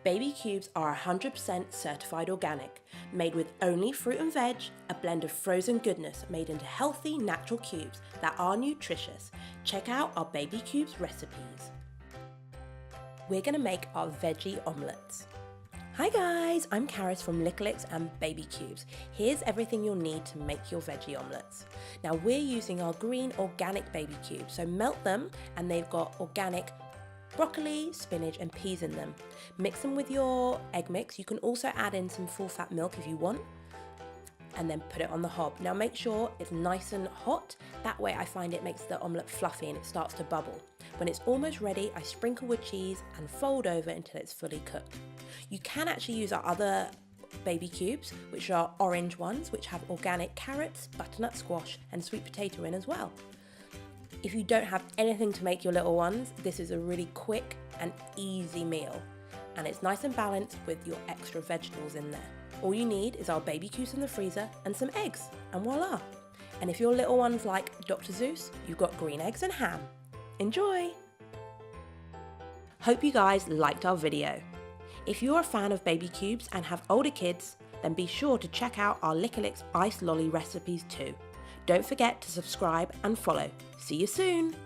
Baby cubes are 100% certified organic, made with only fruit and veg, a blend of frozen goodness made into healthy, natural cubes that are nutritious. Check out our baby cubes recipes. We're gonna make our veggie omelettes. Hi guys, I'm Karis from Lickalix and Baby Cubes. Here's everything you'll need to make your veggie omelettes. Now we're using our green organic baby cubes, so melt them and they've got organic broccoli, spinach and peas in them. Mix them with your egg mix. You can also add in some full fat milk if you want, and then put it on the hob. Now make sure it's nice and hot, that way I find it makes the omelette fluffy and it starts to bubble. When it's almost ready, I sprinkle with cheese and fold over until it's fully cooked. You can actually use our other baby cubes, which are orange ones, which have organic carrots, butternut squash and sweet potato in as well. If you don't have anything to make your little ones, this is a really quick and easy meal. And it's nice and balanced with your extra vegetables in there. All you need is our baby cubes in the freezer and some eggs, and voila! And if your little one's like Dr. Zeus, you've got green eggs and ham. Enjoy! Hope you guys liked our video. If you're a fan of baby cubes and have older kids, then be sure to check out our Lickalix Ice Lolly recipes too. Don't forget to subscribe and follow. See you soon!